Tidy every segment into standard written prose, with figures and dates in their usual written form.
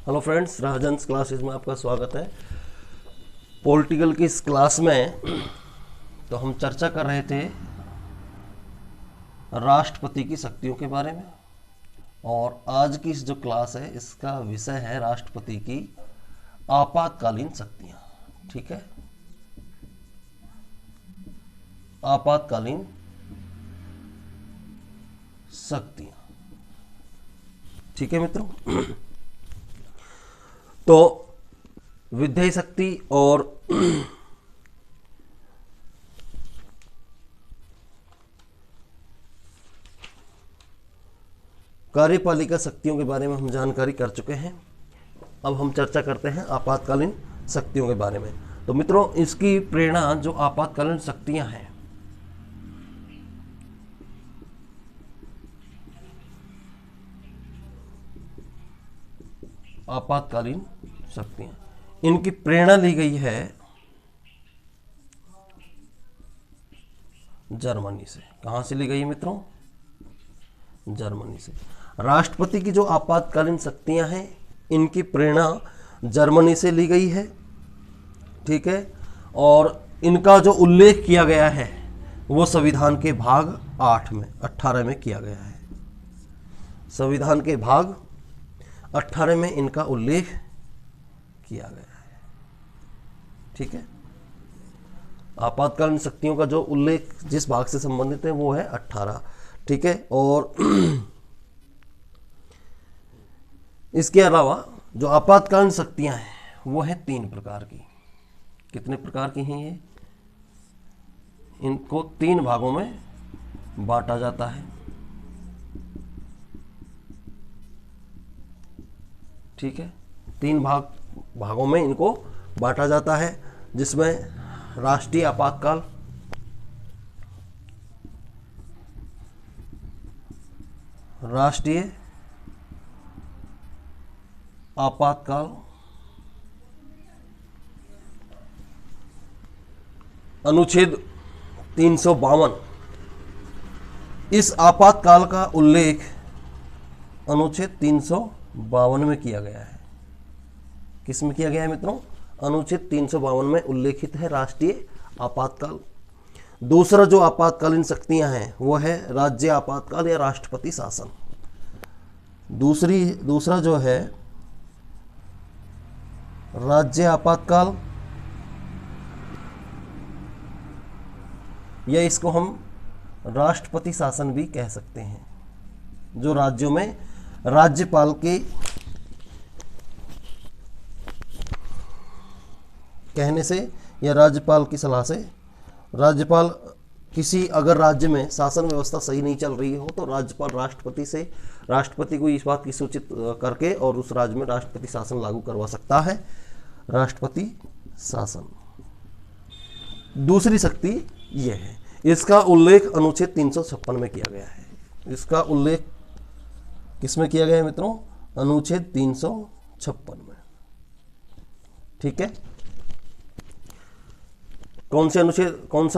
Hello friends, राजहंस classes में आपका स्वागत है। पॉलिटिकल की इस क्लास में तो हम चर्चा कर रहे थे राष्ट्रपति की शक्तियों के बारे में, और आज की इस जो क्लास है इसका विषय है राष्ट्रपति की आपातकालीन शक्तियां। ठीक है, आपातकालीन शक्तियां। ठीक है मित्रों, तो विधायी शक्ति और कार्यपालिका शक्तियों के बारे में हम जानकारी कर चुके हैं। अब हम चर्चा करते हैं आपातकालीन शक्तियों के बारे में। तो मित्रों, इसकी प्रेरणा जो आपातकालीन शक्तियां हैं, आपातकालीन शक्तियां, इनकी प्रेरणा ली गई है जर्मनी से। कहां से ली गई है मित्रों? जर्मनी से। राष्ट्रपति की जो आपातकालीन शक्तियां हैं, इनकी प्रेरणा जर्मनी से ली गई है। ठीक है, और इनका जो उल्लेख किया गया है वो संविधान के भाग 18 में किया गया है। संविधान के भाग 18 में इनका उल्लेख किया गया है। ठीक है, आपातकालीन शक्तियों का जो उल्लेख जिस भाग से संबंधित है वो है 18। ठीक है, और इसके अलावा जो आपातकालीन शक्तियां हैं वो है 3 प्रकार की। कितने प्रकार की हैं ये? इनको 3 भागों में बांटा जाता है। ठीक है, 3 भागों में इनको बांटा जाता है, जिसमें राष्ट्रीय आपातकाल, राष्ट्रीय आपातकाल, अनुच्छेद 352। इस आपातकाल का उल्लेख अनुच्छेद 352 में किया गया है। किस में किया गया है मित्रों? अनुच्छेद 352 में उल्लेखित है राष्ट्रीय आपातकाल। दूसरा जो आपातकालीन शक्तियां हैं वो है राज्य आपातकाल या राष्ट्रपति शासन। दूसरा जो है राज्य आपातकाल, या इसको हम राष्ट्रपति शासन भी कह सकते हैं, जो राज्यों में राज्यपाल के कहने से या राज्यपाल की सलाह से, राज्यपाल किसी अगर राज्य में शासन व्यवस्था सही नहीं चल रही हो तो राज्यपाल राष्ट्रपति को इस बात की सूचित करके और उस राज्य में राष्ट्रपति शासन लागू करवा सकता है, राष्ट्रपति शासन। दूसरी शक्ति यह है, इसका उल्लेख अनुच्छेद 356 में किया गया है। इसका उल्लेख किसमें किया गया है मित्रों? अनुच्छेद 356 में। ठीक है, कौन से अनुच्छेद, कौन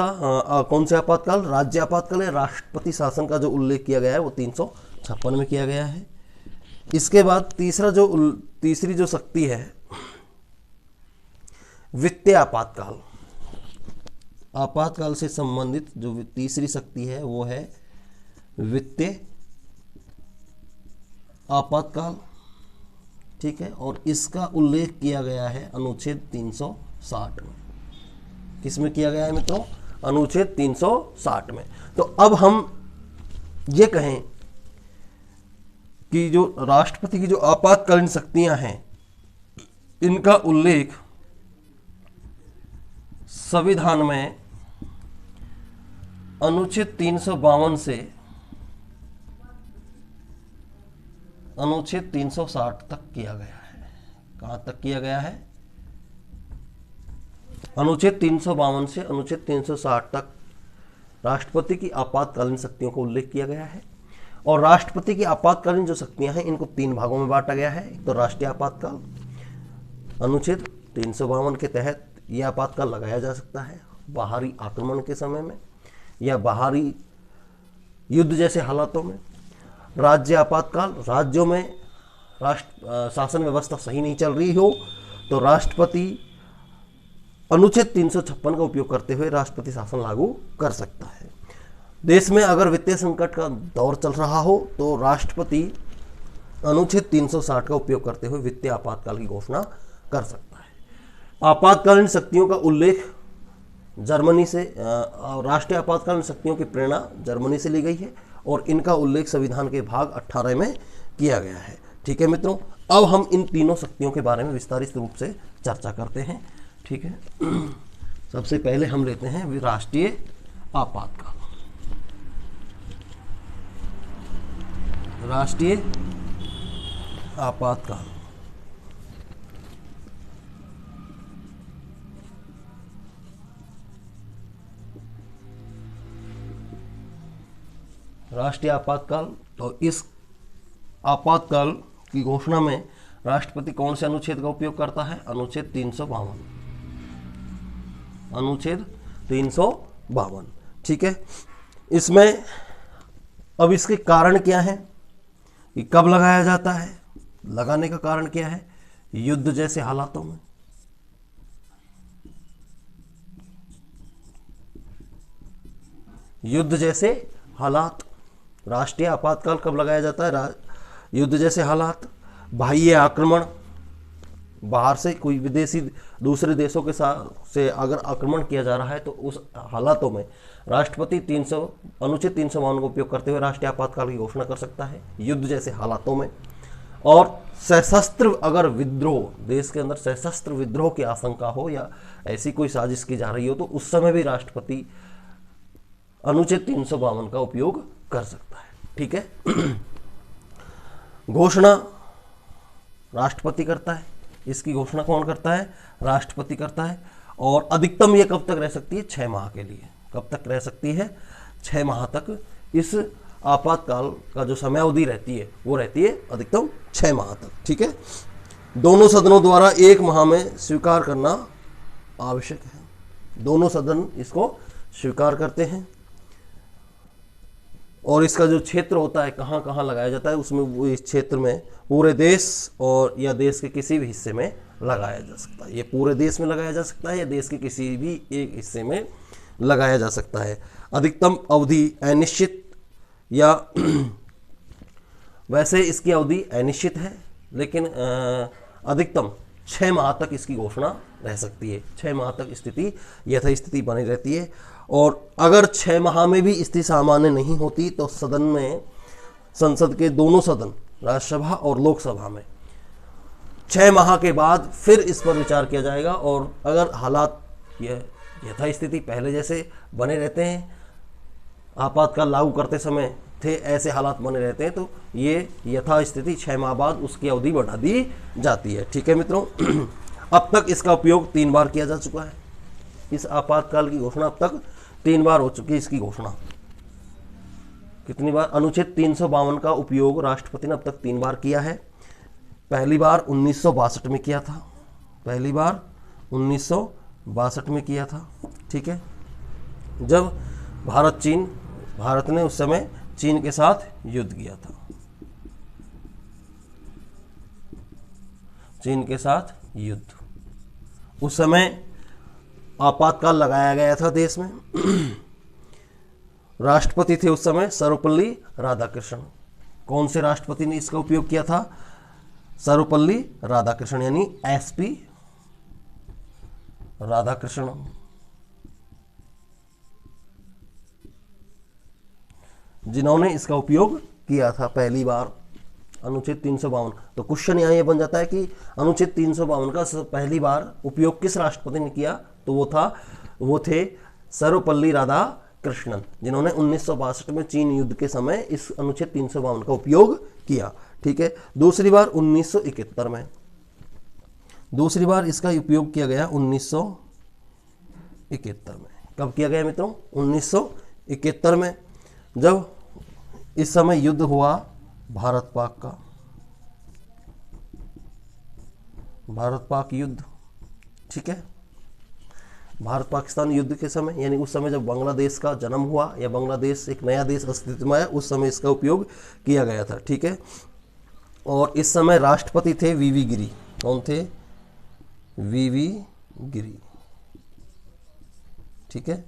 से आपातकाल? राज्य आपातकाल या राष्ट्रपति शासन का जो उल्लेख किया गया है वो 356 में किया गया है। इसके बाद तीसरी जो शक्ति है वित्तीय आपातकाल। आपातकाल से संबंधित जो तीसरी शक्ति है वो है वित्तीय आपातकाल। ठीक है, और इसका उल्लेख किया गया है अनुच्छेद 360 में। किस में किया गया है मित्रों? अनुच्छेद 360 में। तो अब हम ये कहें कि जो राष्ट्रपति की जो आपातकालीन शक्तियां हैं, इनका उल्लेख संविधान में अनुच्छेद 352 से अनुच्छेद 360 तक किया गया है। कहां तक किया गया है? अनुच्छेद 352 से अनुच्छेद 360 तक राष्ट्रपति की आपातकालीन शक्तियों का उल्लेख किया गया है। और राष्ट्रपति की आपातकालीन जो शक्तियां हैं इनको 3 भागों में बांटा गया है। एक तो राष्ट्रीय आपातकाल, अनुच्छेद 352 के तहत यह आपातकाल लगाया जा सकता है बाहरी आक्रमण के समय में या बाहरी युद्ध जैसे हालातों में। राज्य आपातकाल, राज्यों में राष्ट्र शासन व्यवस्था सही नहीं चल रही हो तो राष्ट्रपति अनुच्छेद 356 का उपयोग करते हुए राष्ट्रपति शासन लागू कर सकता है। देश में अगर वित्तीय संकट का दौर चल रहा हो तो राष्ट्रपति अनुच्छेद 360 का उपयोग करते हुए वित्तीय आपातकाल की घोषणा कर सकता है। आपातकालीन शक्तियों का उल्लेख जर्मनी से राष्ट्रीय आपातकालीन शक्तियों की प्रेरणा जर्मनी से ली गई है और इनका उल्लेख संविधान के भाग 18 में किया गया है। ठीक है मित्रों, अब हम इन तीनों शक्तियों के बारे में विस्तारित रूप से चर्चा करते हैं। ठीक है, सबसे पहले हम लेते हैं राष्ट्रीय आपातकाल। राष्ट्रीय आपातकाल राष्ट्रीय आपातकाल, तो इस आपातकाल की घोषणा में राष्ट्रपति कौन से अनुच्छेद का उपयोग करता है? अनुच्छेद 352। अनुच्छेद 352। ठीक है, इसमें अब इसके कारण क्या है कि कब लगाया जाता है? लगाने का कारण क्या है? युद्ध जैसे हालातों में। युद्ध जैसे हालात, राष्ट्रीय आपातकाल कब लगाया जाता है? युद्ध जैसे हालात, बाह्य आक्रमण, बाहर से कोई विदेशी दूसरे देशों के साथ से अगर आक्रमण किया जा रहा है तो उस हालातों में राष्ट्रपति अनुच्छेद 352 का उपयोग करते हुए राष्ट्रीय आपातकाल की घोषणा कर सकता है युद्ध जैसे हालातों में। और सशस्त्र अगर विद्रोह, देश के अंदर सशस्त्र विद्रोह की आशंका हो या ऐसी कोई साजिश की जा रही हो तो उस समय भी राष्ट्रपति अनुच्छेद 352 का उपयोग कर सकता है। ठीक है, घोषणा राष्ट्रपति करता है, इसकी घोषणा कौन करता है? राष्ट्रपति करता है। और अधिकतम ये कब तक रह सकती है? 6 माह के लिए। कब तक रह सकती है? 6 माह तक इस आपातकाल का जो समयावधि रहती है वो रहती है अधिकतम 6 माह तक। ठीक है, दोनों सदनों द्वारा 1 माह में स्वीकार करना आवश्यक है। दोनों सदन इसको स्वीकार करते हैं और इसका जो क्षेत्र होता है कहाँ कहाँ लगाया जाता है उसमें वो इस क्षेत्र में पूरे देश और या देश के किसी भी हिस्से में लगाया जा सकता है। ये पूरे देश में लगाया जा सकता है या देश के किसी भी एक हिस्से में लगाया जा सकता है। अधिकतम अवधि अनिश्चित या वैसे इसकी अवधि अनिश्चित है लेकिन अधिकतम 6 माह तक इसकी घोषणा रह सकती है। 6 माह तक स्थिति यथास्थिति बनी रहती है। और अगर 6 माह में भी स्थिति सामान्य नहीं होती तो सदन में, संसद के दोनों सदन राज्यसभा और लोकसभा में 6 माह के बाद फिर इस पर विचार किया जाएगा। और अगर हालात यथास्थिति पहले जैसे बने रहते हैं, आपातकाल लागू करते समय थे ऐसे हालात बने रहते हैं तो ये यथास्थिति 6 माह बाद उसकी अवधि बढ़ा दी जाती है। ठीक है मित्रों, अब तक इसका उपयोग 3 बार किया जा चुका है। इस आपातकाल की घोषणा अब तक 3 बार हो चुकी है। इसकी घोषणा कितनी बार? अनुच्छेद 352 का उपयोग राष्ट्रपति ने अब तक 3 बार किया है। पहली बार 1962 में किया था। पहली बार 1962 में किया था। ठीक है, जब भारत ने उस समय चीन के साथ युद्ध किया था। चीन के साथ युद्ध, उस समय आपातकाल लगाया गया था देश में। राष्ट्रपति थे उस समय सर्वपल्ली राधाकृष्णन। कौन से राष्ट्रपति ने इसका उपयोग किया था? सर्वपल्ली राधाकृष्णन यानी एसपी राधाकृष्णन, जिन्होंने इसका उपयोग किया था पहली बार अनुच्छेद 352। तो क्वेश्चन यहाँ ये बन जाता है कि अनुच्छेद 352 का पहली बार उपयोग किस राष्ट्रपति ने किया? तो वो थे सर्वपल्ली राधाकृष्णन, जिन्होंने 1962 में चीन युद्ध के समय इस अनुच्छेद 352 का उपयोग किया। ठीक है, दूसरी बार 1971 में, दूसरी बार इसका उपयोग किया गया 1971 में। कब किया गया मित्रों? 1971 में, जब इस समय युद्ध हुआ भारत पाक का, भारत पाक युद्ध। ठीक है, भारत पाकिस्तान युद्ध के समय, यानी उस समय जब बांग्लादेश का जन्म हुआ या बांग्लादेश एक नया देश अस्तित्व में आया, उस समय इसका उपयोग किया गया था। ठीक है, और इस समय राष्ट्रपति थे वीवी गिरी। कौन थे? वीवी गिरी। ठीक है,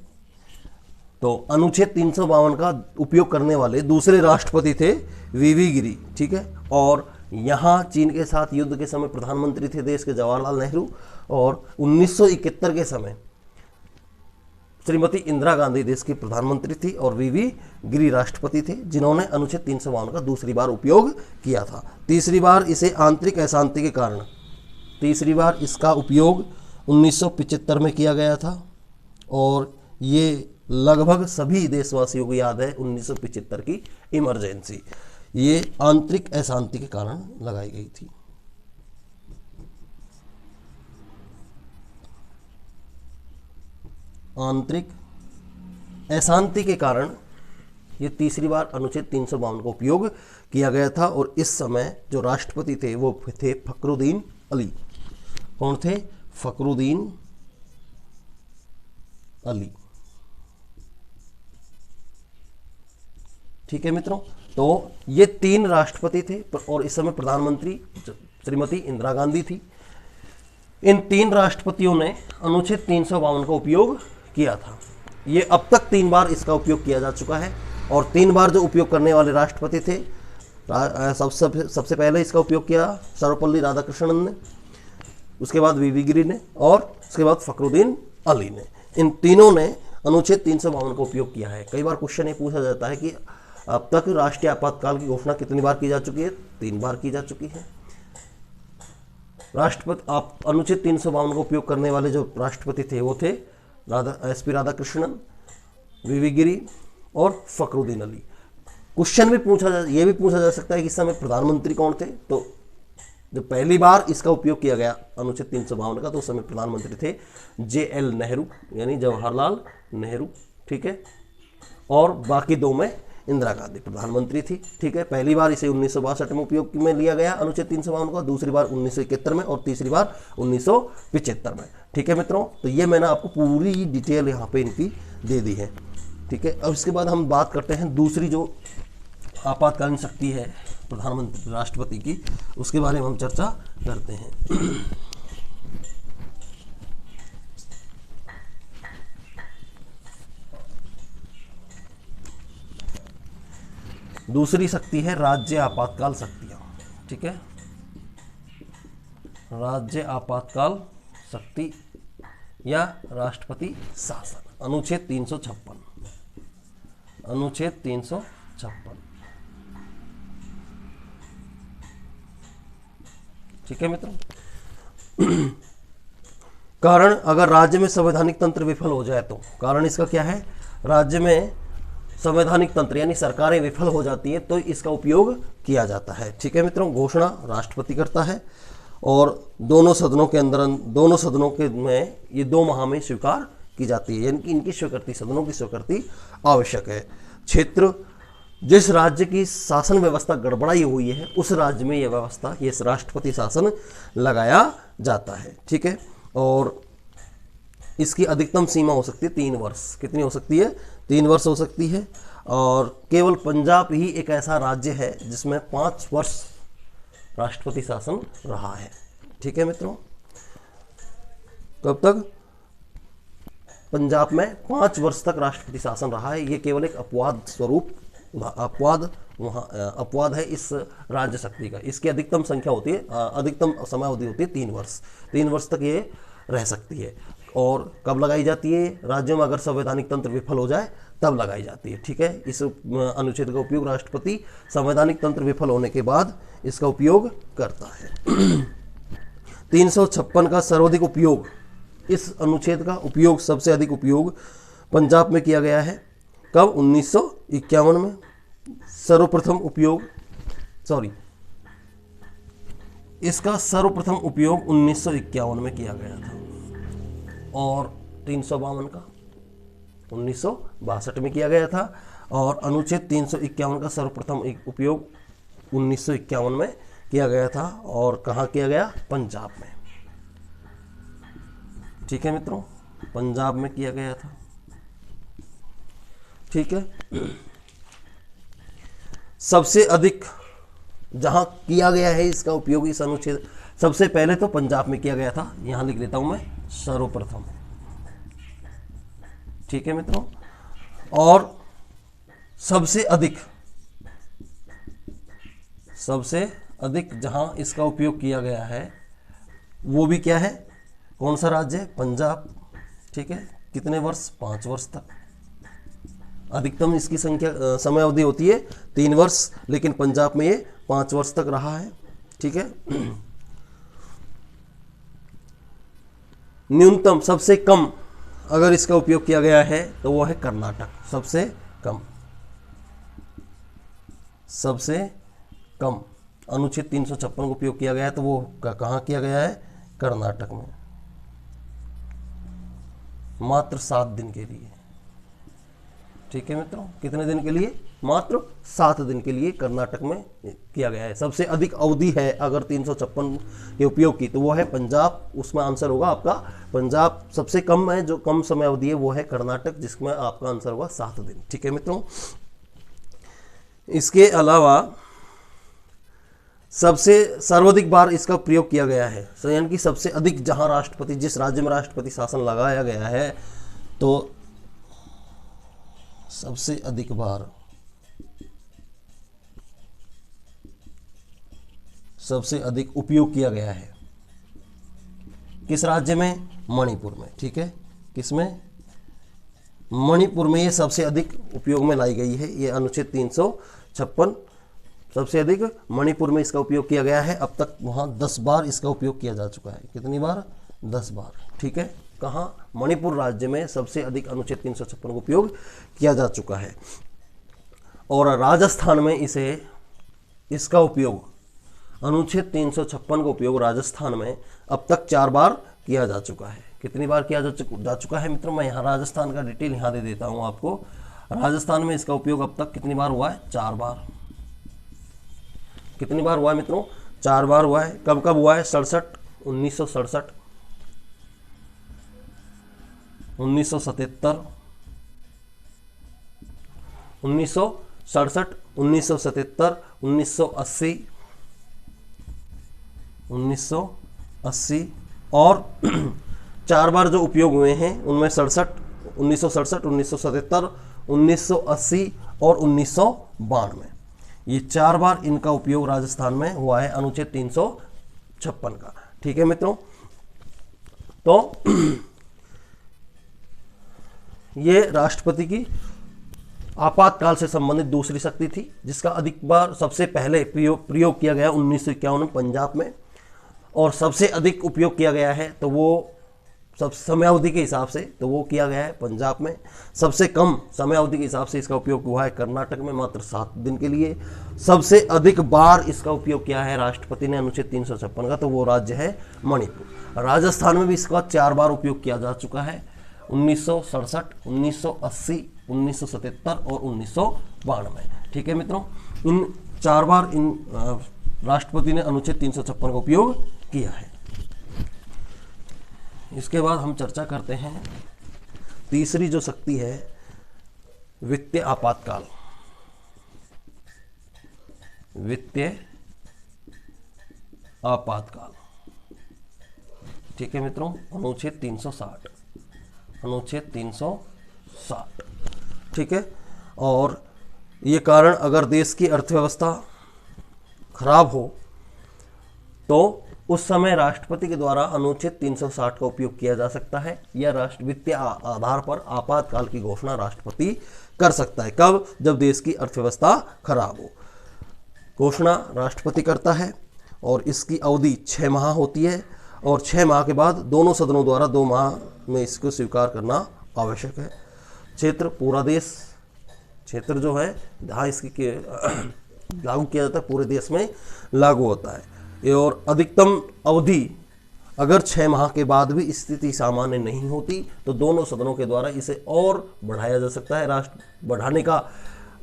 तो अनुच्छेद 352 का उपयोग करने वाले दूसरे राष्ट्रपति थे वीवी गिरी। ठीक है, और यहाँ चीन के साथ युद्ध के समय प्रधानमंत्री थे देश के जवाहरलाल नेहरू, और 1971 के समय श्रीमती इंदिरा गांधी देश की प्रधानमंत्री थी और वीवी गिरी राष्ट्रपति थे, जिन्होंने अनुच्छेद 352 का दूसरी बार उपयोग किया था। तीसरी बार इसे आंतरिक अशांति के कारण, तीसरी बार इसका उपयोग 1975 में किया गया था, और ये लगभग सभी देशवासियों को याद है 1975 की इमरजेंसी, ये आंतरिक अशांति के कारण लगाई गई थी। आंतरिक अशांति के कारण ये तीसरी बार अनुच्छेद 352 का उपयोग किया गया था, और इस समय जो राष्ट्रपति थे वो थे फखरुद्दीन अली। कौन थे? फखरुद्दीन अली। ठीक है मित्रों, तो ये 3 राष्ट्रपति थे और इस समय प्रधानमंत्री श्रीमती इंदिरा गांधी थी। इन 3 राष्ट्रपतियों ने अनुच्छेद 352 का उपयोग किया था। ये अब तक 3 बार इसका उपयोग किया जा चुका है, और 3 बार जो उपयोग करने वाले राष्ट्रपति थे, सबसे पहले इसका उपयोग किया सर्वपल्ली राधाकृष्णन ने, उसके बाद वीवी गिरी ने, और उसके बाद फखरुद्दीन अली ने। इन तीनों ने अनुच्छेद 352 का उपयोग किया है। कई बार क्वेश्चन ये पूछा जाता है कि अब तक राष्ट्रीय आपातकाल की घोषणा कितनी बार की जा चुकी है? 3 बार की जा चुकी है। राष्ट्रपति आप अनुच्छेद 352 का उपयोग करने वाले जो राष्ट्रपति थे वो थे एसपी राधाकृष्णन, वीवी गिरी और फखरुद्दीन अली। क्वेश्चन भी ये भी पूछा जा सकता है कि इस समय प्रधानमंत्री कौन थे? तो जब पहली बार इसका उपयोग किया गया अनुच्छेद 352 का, तो उस समय प्रधानमंत्री थे JL नेहरू, यानी जवाहरलाल नेहरू। ठीक है, और बाकी 2 में इंदिरा गांधी प्रधानमंत्री थी। ठीक है, पहली बार इसे 1962 में उपयोग में लिया गया अनुच्छेद 352 का, दूसरी बार 1971 में, और तीसरी बार 1975 में। ठीक है मित्रों, तो ये मैंने आपको पूरी डिटेल यहाँ पे इनकी दे दी है। ठीक है, अब इसके बाद हम बात करते हैं दूसरी जो आपातकालीन शक्ति है प्रधानमंत्री राष्ट्रपति की, उसके बारे में हम चर्चा करते हैं। दूसरी शक्ति है राज्य आपातकाल शक्तियां। ठीक है, राज्य आपातकाल शक्ति या राष्ट्रपति शासन, अनुच्छेद 356। अनुच्छेद 356। ठीक है मित्रों, कारण अगर राज्य में संवैधानिक तंत्र विफल हो जाए तो, कारण इसका क्या है? राज्य में संवैधानिक तंत्र यानी सरकारें विफल हो जाती है तो इसका उपयोग किया जाता है। ठीक है मित्रों, घोषणा राष्ट्रपति करता है, और दोनों सदनों के अंदर, दोनों सदनों के में ये 2 माह में स्वीकार की जाती है, यानी कि इनकी स्वीकृति, सदनों की स्वीकृति आवश्यक है। क्षेत्र, जिस राज्य की शासन व्यवस्था गड़बड़ाई हुई है उस राज्य में यह व्यवस्था, ये राष्ट्रपति शासन लगाया जाता है। ठीक है, और इसकी अधिकतम सीमा हो सकती है 3 वर्ष। कितनी हो सकती है? 3 वर्ष हो सकती है, और केवल पंजाब ही एक ऐसा राज्य है जिसमें 5 वर्ष राष्ट्रपति शासन रहा है। ठीक है मित्रों, कब तक? पंजाब में 5 वर्ष तक राष्ट्रपति शासन रहा है। ये केवल एक अपवाद स्वरूप, अपवाद है इस राज्य शक्ति का। इसकी अधिकतम संख्या होती है, अधिकतम समयावधि होती है 3 वर्ष। 3 वर्ष तक ये रह सकती है। और कब लगाई जाती है? राज्यों में अगर संवैधानिक तंत्र विफल हो जाए तब लगाई जाती है। ठीक है, इस अनुच्छेद का उपयोग राष्ट्रपति संवैधानिक तंत्र विफल होने के बाद इसका उपयोग करता है। 356 का सर्वाधिक उपयोग, इस अनुच्छेद का उपयोग, सबसे अधिक उपयोग पंजाब में किया गया है। कब? 1951 में। सर्वप्रथम उपयोग, इसका सर्वप्रथम उपयोग 1951 में किया गया था, और 352 का 1962 में किया गया था, और अनुच्छेद 351 का सर्वप्रथम उपयोग 1951 में किया गया था। और कहाँ किया गया? पंजाब में। ठीक है मित्रों, पंजाब में किया गया था। ठीक है, सबसे अधिक जहां किया गया है इसका उपयोग इस अनुच्छेद, सबसे पहले तो पंजाब में किया गया था, यहां लिख लेता हूं मैं सर्वप्रथम। ठीक है मित्रों, और सबसे अधिक जहां इसका उपयोग किया गया है वो भी क्या है, कौन सा राज्य है, पंजाब। ठीक है, कितने वर्ष, 5 वर्ष तक। अधिकतम इसकी संख्या समय अवधि होती है 3 वर्ष, लेकिन पंजाब में ये 5 वर्ष तक रहा है। ठीक है, न्यूनतम सबसे कम अगर इसका उपयोग किया गया है तो वो है कर्नाटक। सबसे कम अनुच्छेद 356 का उपयोग किया गया है तो वो कहाँ किया गया है, कर्नाटक में, मात्र 7 दिन के लिए। ठीक है मित्रों, कितने दिन के लिए, मात्र 7 दिन के लिए कर्नाटक में किया गया है। सबसे अधिक अवधि है अगर 356 के उपयोग की तो वो है पंजाब, उसमें आंसर होगा आपका पंजाब। सबसे कम है, जो कम समय अवधि है वो है कर्नाटक, जिसमें आपका आंसर होगा 7 दिन। ठीक है मित्रों, इसके अलावा सबसे सर्वाधिक बार इसका प्रयोग किया गया है, यानी कि सबसे अधिक जहां राष्ट्रपति, जिस राज्य में राष्ट्रपति शासन लगाया गया है तो सबसे अधिक बार, सबसे अधिक उपयोग किया गया है किस राज्य में, मणिपुर में। ठीक है, किसमें, मणिपुर में ये सबसे अधिक उपयोग में लाई गई है। ये अनुच्छेद 356 सबसे अधिक मणिपुर में इसका उपयोग किया गया है। अब तक वहाँ 10 बार इसका उपयोग किया जा चुका है। कितनी बार, 10 बार। ठीक है, कहाँ, मणिपुर राज्य में सबसे अधिक अनुच्छेद 356 का उपयोग किया जा चुका है। और राजस्थान में इसका उपयोग, अनुच्छेद 356 का उपयोग राजस्थान में अब तक 4 बार किया जा चुका है। कितनी बार किया जा चुका है मित्रों, मैं यहाँ राजस्थान का डिटेल यहाँ दे देता हूँ आपको। राजस्थान में इसका उपयोग अब तक कितनी बार हुआ है, 4 बार। कितनी बार हुआ है मित्रों, 4 बार हुआ है। कब कब हुआ है, 1967, 1977, 1967, 1977, 1980, 1980 और 4 बार जो उपयोग हुए हैं उनमें 1967, 1977, 1980 और 1992, ये 4 बार इनका उपयोग राजस्थान में हुआ है अनुच्छेद 356 का। ठीक है मित्रों, तो ये राष्ट्रपति की आपातकाल से संबंधित दूसरी शक्ति थी, जिसका अधिक बार सबसे पहले प्रयोग किया गया 1951 में पंजाब में, और सबसे अधिक उपयोग किया गया है तो वो सब समयावधि के हिसाब से तो वो किया गया है पंजाब में। सबसे कम समयावधि के हिसाब से इसका उपयोग हुआ है कर्नाटक में, मात्र 7 दिन के लिए। सबसे अधिक बार इसका उपयोग किया है राष्ट्रपति ने अनुच्छेद 356 का, तो वो राज्य है मणिपुर। राजस्थान में भी इसका 4 बार उपयोग किया जा चुका है, 1967, 1980, 1977 और 1992। ठीक है मित्रों, इन 4 बार इन राष्ट्रपति ने अनुच्छेद 356 का उपयोग किया है। इसके बाद हम चर्चा करते हैं तीसरी जो शक्ति है, वित्तीय आपातकाल। वित्तीय आपातकाल। ठीक है मित्रों, अनुच्छेद 360, अनुच्छेद 360। ठीक है, और ये कारण अगर देश की अर्थव्यवस्था खराब हो तो उस समय राष्ट्रपति के द्वारा अनुच्छेद 360 का उपयोग किया जा सकता है, या राष्ट्र वित्तीय आधार पर आपातकाल की घोषणा राष्ट्रपति कर सकता है। कब, जब देश की अर्थव्यवस्था खराब हो। घोषणा राष्ट्रपति करता है और इसकी अवधि 6 माह होती है, और 6 माह के बाद दोनों सदनों द्वारा 2 माह में इसको स्वीकार करना आवश्यक है। क्षेत्र, पूरा देश, क्षेत्र जो है जहाँ इसकी लागू किया जाता है पूरे देश में लागू होता है। और अधिकतम अवधि अगर 6 माह के बाद भी स्थिति सामान्य नहीं होती तो दोनों सदनों के द्वारा इसे और बढ़ाया जा सकता है। बढ़ाने का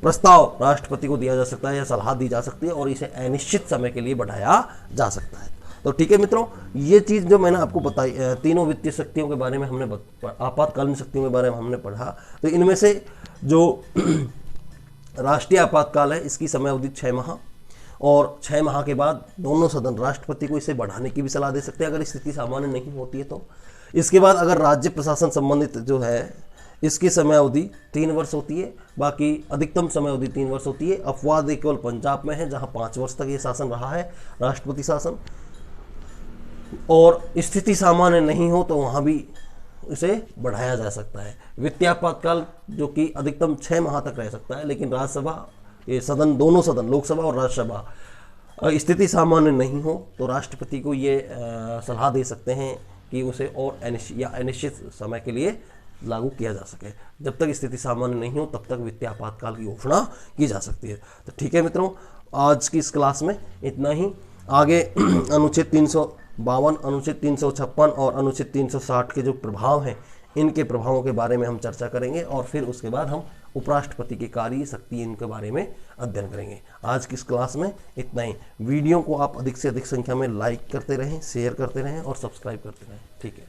प्रस्ताव राष्ट्रपति को दिया जा सकता है या सलाह दी जा सकती है, और इसे अनिश्चित समय के लिए बढ़ाया जा सकता है। तो ठीक है मित्रों, ये चीज़ जो मैंने आपको बताई, तीनों वित्तीय शक्तियों के बारे में हमने, आपातकालीन शक्तियों के बारे में हमने पढ़ा। तो इनमें से जो राष्ट्रीय आपातकाल है इसकी समय अवधि 6 माह, और 6 माह के बाद दोनों सदन राष्ट्रपति को इसे बढ़ाने की भी सलाह दे सकते हैं अगर स्थिति सामान्य नहीं होती है तो। इसके बाद अगर राज्य प्रशासन संबंधित जो है इसकी समय अवधि 3 वर्ष होती है, बाकी अधिकतम समय अवधि 3 वर्ष होती है। अपवाद केवल पंजाब में है जहाँ 5 वर्ष तक ये शासन रहा है, राष्ट्रपति शासन, और स्थिति सामान्य नहीं हो तो वहाँ भी इसे बढ़ाया जा सकता है। वित्तीय आपातकाल जो कि अधिकतम 6 माह तक रह सकता है, लेकिन राज्यसभा ये सदन, दोनों सदन लोकसभा और राज्यसभा स्थिति सामान्य नहीं हो तो राष्ट्रपति को ये सलाह दे सकते हैं कि उसे और अनिश्चित समय के लिए लागू किया जा सके। जब तक स्थिति सामान्य नहीं हो तब तक वित्तीय आपातकाल की घोषणा की जा सकती है। तो ठीक है मित्रों, आज की इस क्लास में इतना ही। आगे अनुच्छेद 352, अनुच्छेद 356 और अनुच्छेद 360 के जो प्रभाव हैं, इनके प्रभावों के बारे में हम चर्चा करेंगे और फिर उसके बाद हम उपराष्ट्रपति की कार्य शक्ति इनके बारे में अध्ययन करेंगे। आज की इस क्लास में इतना ही। वीडियो को आप अधिक से अधिक संख्या में लाइक करते रहें, शेयर करते रहें और सब्सक्राइब करते रहें। ठीक है।